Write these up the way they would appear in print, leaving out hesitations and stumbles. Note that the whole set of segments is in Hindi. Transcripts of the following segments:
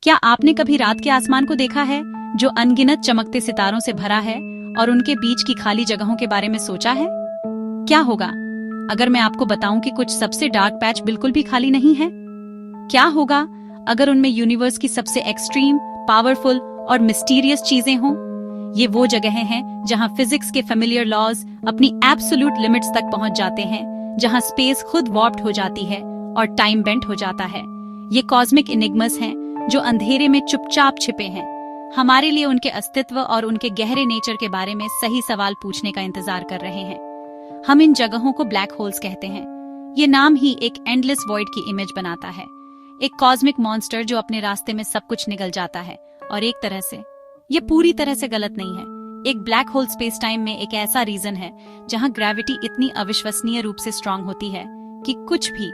क्या आपने कभी रात के आसमान को देखा है जो अनगिनत चमकते सितारों से भरा है और उनके बीच की खाली जगहों के बारे में सोचा है? क्या होगा अगर मैं आपको बताऊं कि कुछ सबसे डार्क पैच बिल्कुल भी खाली नहीं है? क्या होगा अगर उनमें यूनिवर्स की सबसे एक्सट्रीम, पावरफुल और मिस्टीरियस चीजें हों? ये वो जगहें हैं जहां फिजिक्स के फेमिलियर लॉज अपनी एब्सोल्यूट लिमिट्स तक पहुंच जाते हैं, जहां स्पेस खुद वॉर्प्ड हो जाती है और टाइम बेंट हो जाता है। ये कॉस्मिक इनिग्मस हैं जो अंधेरे में चुपचाप छिपे हैं, हमारे लिए उनके अस्तित्व और उनके गहरे नेचर के बारे में सही सवाल पूछने का इंतजार कर रहे हैं। हम इन जगहों को ब्लैक होल्स कहते हैं। ये नाम ही एक एंडलेस वॉइड की इमेज बनाता है, एक कॉस्मिक मॉन्स्टर जो अपने रास्ते में सब कुछ निगल जाता है। और एक तरह से ये पूरी तरह से गलत नहीं है। एक ब्लैक होल स्पेस टाइम में एक ऐसा रीजन है जहां ग्रेविटी इतनी अविश्वसनीय रूप से स्ट्रांग होती है कि कुछ भी,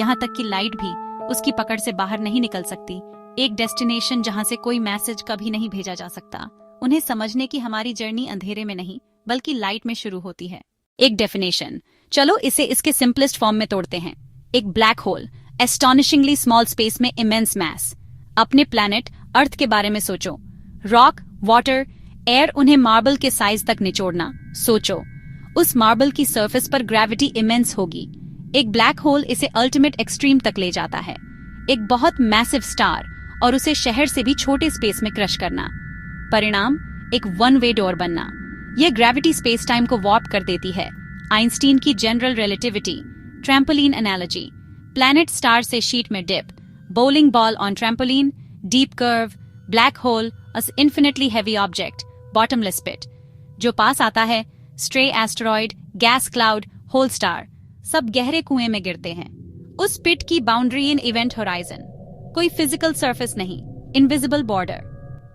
यहाँ तक कि लाइट भी, उसकी पकड़ से बाहर नहीं निकल सकती। एक डेस्टिनेशन जहां से कोई मैसेज कभी नहीं भेजा जा सकता। उन्हें समझने की हमारी जर्नी अंधेरे में नहीं बल्कि लाइट में शुरू होती है। एक डेफिनेशन, चलो इसे इसके सिंपलेस्ट फॉर्म में तोड़ते हैं। एक ब्लैक होल, एस्टॉनिशिंगली स्मॉल स्पेस में इमेंस मैस। अपने प्लैनेट अर्थ के बारे में सोचो। रॉक, वाटर, एयर, उन्हें मार्बल के साइज तक निचोड़ना। सोचो, उस मार्बल की सरफेस पर ग्रेविटी इमेंस होगी। एक ब्लैक होल इसे अल्टीमेट एक्सट्रीम तक ले जाता है। एक बहुत मैसिव स्टार और उसे शहर से भी छोटे स्पेस में क्रश करना। परिणाम, एक वन वे डोर बनना। यह ग्रेविटी स्पेस टाइम को वॉर्प कर देती है। आइंस्टीन की general relativity, trampoline analogy, planet star से शीट में dip, bowling ball on trampoline, deep curve, black hole, as infinitely heavy object, bottomless pit. जो पास आता है, stray asteroid, gas cloud, whole star, सब गहरे कुएं में गिरते हैं। उस पिट की बाउंड्री इन इवेंट होराइजन, कोई फिजिकल सरफेस नहीं, इनविजिबल बॉर्डर।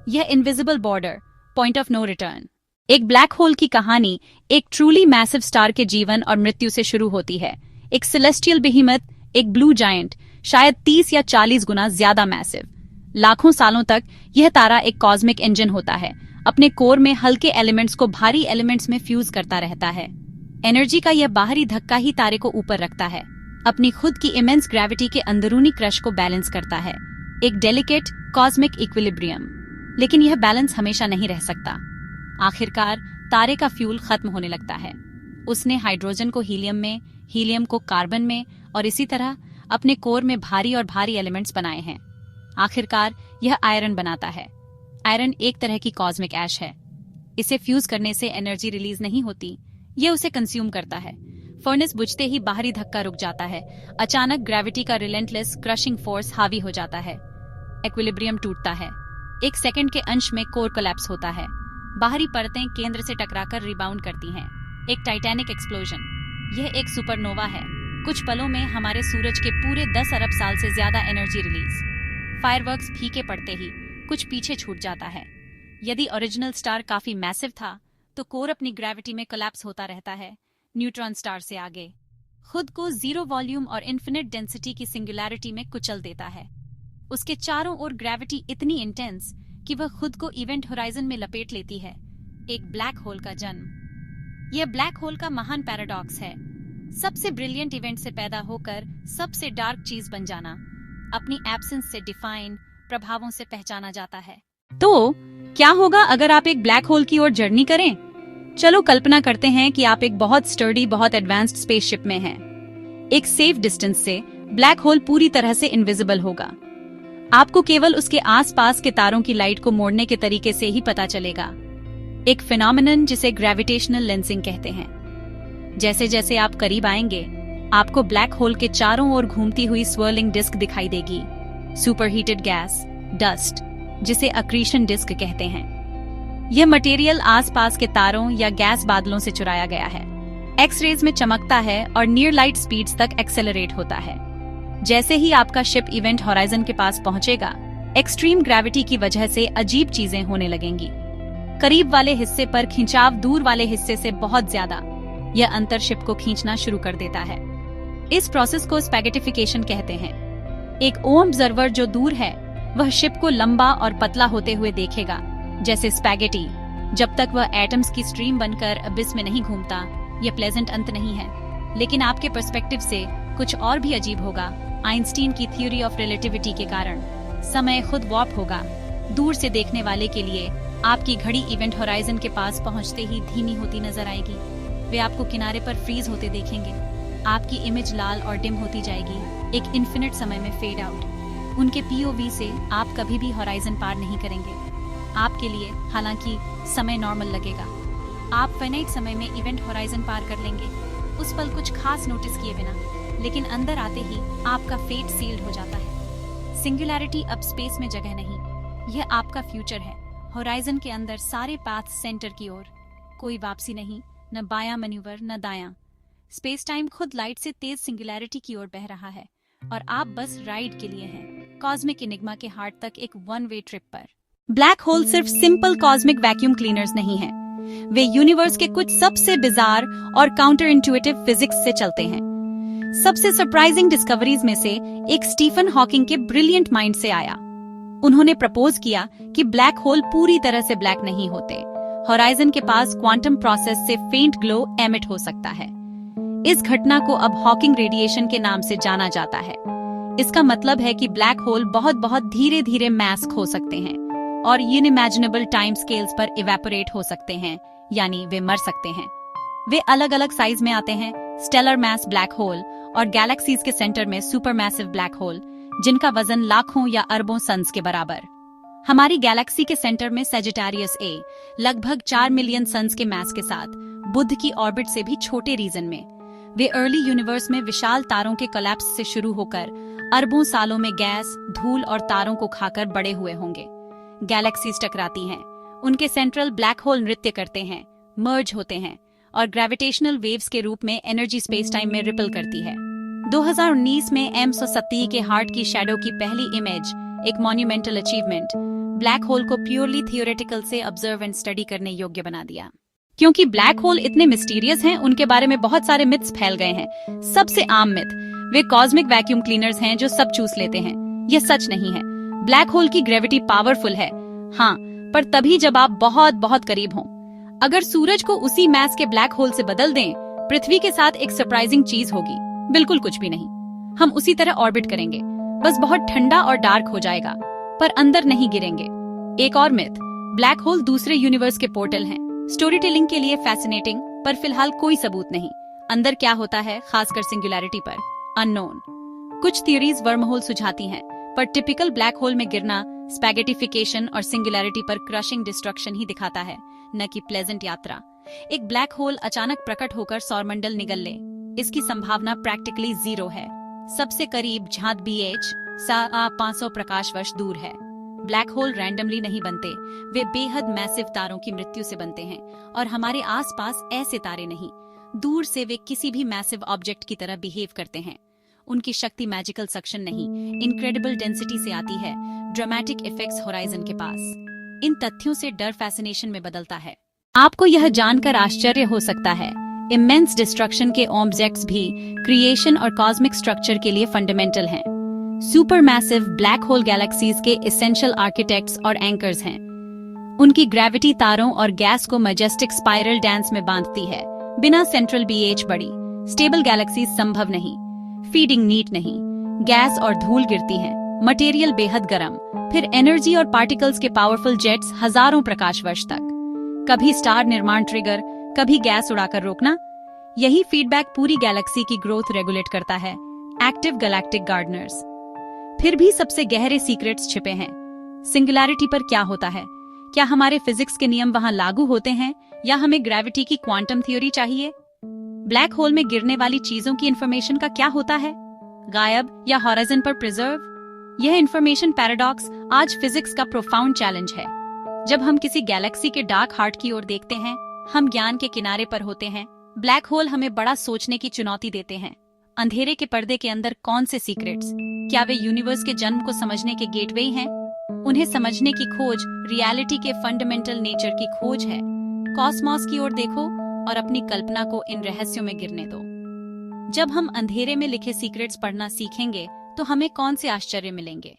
यह invisible border, point of no return. एक ब्लैक होल की कहानी एक ट्रूली मैसिव स्टार के जीवन और मृत्यु से शुरू होती है। एक सेलेस्टियल बिहीमथ, एक ब्लू जायंट, शायद 30 या 40 गुना ज्यादा मैसिव। लाखों सालों तक यह तारा एक कॉस्मिक इंजन होता है, अपने कोर में हल्के एलिमेंट्स को भारी एलिमेंट्स में फ्यूज करता रहता है। एनर्जी का यह बाहरी धक्का ही तारे को ऊपर रखता है, अपनी खुद की इमेंस ग्रेविटी के अंदरूनी क्रश को बैलेंस करता है। एक डेलिकेट कॉस्मिक इक्विलिब्रियम। लेकिन यह बैलेंस हमेशा नहीं रह सकता। आखिरकार तारे का फ्यूल खत्म होने लगता है। उसने हाइड्रोजन को हीलियम में, हीलियम को कार्बन में और इसी तरह अपने कोर में भारी और भारी एलिमेंट्स बनाए हैं। आखिरकार यह आयरन बनाता है। आयरन एक तरह की कॉस्मिक ऐश है। इसे फ्यूज करने से एनर्जी रिलीज नहीं होती, यह उसे कंज्यूम करता है। फर्नेस बुझते ही बाहरी धक्का रुक जाता है। अचानक ग्रेविटी का रिलेंटलेस क्रशिंग फोर्स हावी हो जाता है। इक्विलिब्रियम टूटता है। एक सेकंड के अंश में कोर कोलैप्स होता है। बाहरी परतें केंद्र से टकराकर रिबाउंड करती हैं। एक टाइटैनिक एक्सप्लोजन। यह एक सुपरनोवा है। कुछ पलों में हमारे सूरज के पूरे 10 अरब साल से ज्यादा एनर्जी रिलीज। फायरवर्क्स फीके पड़ते ही कुछ पीछे छूट जाता है। यदि ओरिजिनल स्टार काफी मैसिव था तो कोर अपनी ग्रेविटी में कोलैप्स होता रहता है, न्यूट्रॉन स्टार से आगे। खुद को जीरो वॉल्यूम और इन्फिनिट डेंसिटी की सिंगुलैरिटी में कुचल देता है। उसके चारों ओर ग्रेविटी इतनी इंटेंस कि वह खुद को इवेंट होराइजन में लपेट लेती है। एक ब्लैक होल का जन्म। यह ब्लैक होल का महान पैराडॉक्स है। सबसे ब्रिलियंट इवेंट से पैदा होकर सबसे डार्क चीज बन जाना, अपनी एब्सेंस से डिफाइन, प्रभावों से पहचाना जाता है। तो क्या होगा अगर आप एक ब्लैक होल की ओर जर्नी करें? चलो कल्पना करते हैं कि आप एक बहुत स्टर्डी, बहुत एडवांस्ड स्पेसशिप में हैं। एक सेफ डिस्टेंस से ब्लैक होल पूरी तरह से इनविजिबल होगा। आपको केवल उसके आसपास के तारों की लाइट को मोड़ने के तरीके से ही पता चलेगा। एक फिनोमिनन जिसे ग्रेविटेशनल लेंसिंग कहते हैं। जैसे जैसे आप करीब आएंगे, आपको ब्लैक होल के चारों ओर घूमती हुई स्वर्लिंग डिस्क दिखाई देगी। सुपरहीटेड गैस, डस्ट, जिसे अक्रीशन डिस्क कहते हैं। यह मटेरियल आसपास के तारों या गैस बादलों से चुराया गया है। एक्स-रेज में चमकता है और नियर लाइट स्पीड्स तक एक्सेलरेट होता है। जैसे ही आपका शिप इवेंट होराइजन के पास पहुंचेगा, एक्सट्रीम ग्रेविटी की वजह से अजीब चीजें होने लगेंगी। करीब वाले हिस्से पर खिंचाव दूर वाले हिस्से से बहुत ज्यादा। यह अंतर शिप को खींचना शुरू कर देता है। इस प्रोसेस को स्पैगेटिफिकेशन कहते हैं। एक ऑब्जर्वर जो दूर है, वह शिप को लंबा और पतला होते हुए देखेगा, जैसे स्पैगेटी, जब तक वह एटम्स की स्ट्रीम बनकर अबिस में नहीं घूमता। यह प्लेजेंट अंत नहीं है, लेकिन आपके पर्सपेक्टिव से कुछ और भी अजीब होगा। आइंस्टीन की थ्योरी ऑफ रिलेटिविटी के कारण समय खुद वॉर्प होगा। दूर से देखने वाले के लिए आपकी घड़ी इवेंट होराइजन के पास पहुंचते ही धीमी होती नजर आएगी। वे आपको किनारे पर फ्रीज होते देखेंगे। आपकी इमेज लाल और डिम होती जाएगी, एक इन्फिनिट समय में फेड आउट। उनके पीओवी से आप कभी भी होराइजन पार नहीं करेंगे। आपके लिए हालांकि समय नॉर्मल लगेगा। आप फाइनाइट समय में इवेंट होराइजन पार कर लेंगे, उस पल कुछ खास नोटिस किए बिना, लेकिन अंदर आते ही आपका फेट सील्ड हो जाता है। सिंगुलैरिटी अब स्पेस में जगह नहीं, यह आपका फ्यूचर है। होराइजन के अंदर सारे पाथ सेंटर की ओर, कोई वापसी नहीं, न बायां मैन्यूवर न दायां। स्पेस टाइम खुद लाइट से तेज सिंगुलैरिटी की ओर बह रहा है और आप बस राइड के लिए हैं, कॉस्मिक एनिग्मा के हार्ट तक एक वन वे ट्रिप पर। ब्लैक होल सिर्फ सिंपल कॉस्मिक वैक्यूम क्लीनर्स नहीं हैं, वे यूनिवर्स के कुछ सबसे बिजार और काउंटर इंट्यूटिव फिजिक्स से चलते हैं। सबसे सरप्राइजिंग डिस्कवरीज में से एक स्टीफन हॉकिंग के ब्रिलियंट माइंड से आया। उन्होंने प्रपोज किया कि ब्लैक होल पूरी तरह से ब्लैक नहीं होते। होराइजन के पास क्वांटम प्रोसेस से फेंट ग्लो एमिट हो सकता है। इस घटना को अब हॉकिंग रेडिएशन के नाम से जाना जाता है। इसका मतलब है कि ब्लैक होल बहुत बहुत धीरे धीरे मैस्क हो सकते हैं और यूनिमैजिनेबल टाइम स्केल्स पर इवेपोरेट हो सकते हैं, यानी वे मर सकते हैं। वे अलग अलग साइज में आते हैं, स्टेलर मैस ब्लैक होल और गैलेक्सीज के सेंटर में सुपर मैसिव ब्लैक होल, जिनका वजन लाखों या अरबों सन्स के बराबर। हमारी गैलेक्सी के सेंटर में सेजिटेरियस ए लगभग 4 मिलियन सन्स के मास के साथ, बुध की ऑर्बिट से भी छोटे रीजन में। वे अर्ली यूनिवर्स में विशाल तारों के कोलैप्स से शुरू होकर अरबों सालों में गैस, धूल और तारों को खाकर बड़े हुए होंगे। गैलेक्सीज टकराती हैं, उनके सेंट्रल ब्लैक होल नृत्य करते हैं, मर्ज होते हैं और ग्रेविटेशनल वेव्स के रूप में एनर्जी स्पेस टाइम में रिपल करती है। 2019 में M137 के हार्ट की शैडो की पहली इमेज, एक मॉन्यूमेंटल अचीवमेंट, ब्लैक होल को प्योरली थियोरेटिकल से ऑब्जर्व एंड स्टडी करने योग्य बना दिया। क्योंकि ब्लैक होल इतने मिस्टीरियस हैं, उनके बारे में बहुत सारे मिथ्स फैल गए हैं। सबसे आम मिथ, वे कॉस्मिक वैक्यूम क्लीनर्स हैं जो सब चूस लेते हैं। यह सच नहीं है। ब्लैक होल की ग्रेविटी पावरफुल है, हाँ, पर तभी जब आप बहुत बहुत करीब हों। अगर सूरज को उसी मैस के ब्लैक होल से बदल दें, पृथ्वी के साथ एक सरप्राइजिंग चीज होगी। बिल्कुल कुछ भी नहीं, हम उसी तरह ऑर्बिट करेंगे, बस बहुत ठंडा और डार्क हो जाएगा, पर अंदर नहीं गिरेंगे। एक और मिथ, ब्लैक होल दूसरे यूनिवर्स के पोर्टल हैं। स्टोरी टेलिंग के लिए फैसिनेटिंग, पर फिलहाल कोई सबूत नहीं। अंदर क्या होता है, खासकर सिंगुलैरिटी पर, अननोन। कुछ थियरीज वर्महोल सुझाती हैं, पर टिपिकल ब्लैक होल में गिरना स्पैगेटिफिकेशन और सिंगुलैरिटी पर क्रशिंग डिस्ट्रक्शन ही दिखाता है, न कि प्लेजेंट यात्रा। एक ब्लैक होल अचानक प्रकट होकर सौरमंडल निगल ले, इसकी संभावना प्रैक्टिकली 0 है। सबसे करीब झांत BH 500 प्रकाश वर्ष दूर है। ब्लैक होल रैंडमली नहीं बनते, वे बेहद मैसिव तारों की मृत्यु से बनते हैं और हमारे आसपास ऐसे तारे नहीं। दूर से वे किसी भी मैसिव ऑब्जेक्ट की तरह बिहेव करते हैं। उनकी शक्ति मैजिकल सक्शन नहीं, इनक्रेडिबल डेंसिटी से आती है, ड्रामेटिक इफेक्ट्स होराइजन के पास। इन तथ्यों से डर फैसिनेशन में बदलता है। आपको यह जानकर आश्चर्य हो सकता है, इमेंस डिस्ट्रक्शन के ऑब्जेक्ट्स भी क्रिएशन और कॉस्मिक स्ट्रक्चर के लिए फंडामेंटल हैं। Super massive black hole galaxies के एसेंशियल आर्किटेक्ट्स और एंकर्स हैं। उनकी ग्रेविटी तारों और गैस को मैजेस्टिक स्पाइरल डांस में बांधती है। बिना सेंट्रल BH बड़ी स्टेबल गैलेक्सीज संभव नहीं। फीडिंग नीट नहीं, गैस और धूल गिरती है, मटेरियल बेहद गर्म, फिर एनर्जी और पार्टिकल्स के पावरफुल जेट्स हजारों प्रकाश वर्ष तक। कभी स्टार निर्माण ट्रिगर, कभी गैस उड़ाकर रोकना। यही फीडबैक पूरी गैलेक्सी की ग्रोथ रेगुलेट करता है। Active galactic Gardner's. फिर भी सबसे गहरे सीक्रेट्स छिपे हैं। सिंगुलैरिटी पर क्या होता है? क्या हमारे फिजिक्स के नियम वहां लागू होते हैं या हमें ग्रेविटी की क्वांटम थ्योरी चाहिए? ब्लैक होल में गिरने वाली चीजों की इंफॉर्मेशन का क्या होता है? गायब या हॉराइजन पर प्रिजर्व? यह इंफॉर्मेशन पैराडॉक्स आज फिजिक्स का प्रोफाउंड चैलेंज है। जब हम किसी गैलेक्सी के डार्क हार्ट की ओर देखते हैं, हम ज्ञान के किनारे पर होते हैं। ब्लैक होल हमें बड़ा सोचने की चुनौती देते हैं। अंधेरे के पर्दे के अंदर कौन से सीक्रेट्स? क्या वे यूनिवर्स के जन्म को समझने के गेटवे हैं? उन्हें समझने की खोज रियलिटी के फंडामेंटल नेचर की खोज है। कॉस्मॉस की ओर देखो और अपनी कल्पना को इन रहस्यों में गिरने दो। जब हम अंधेरे में लिखे सीक्रेट्स पढ़ना सीखेंगे, तो हमें कौन से आश्चर्य मिलेंगे?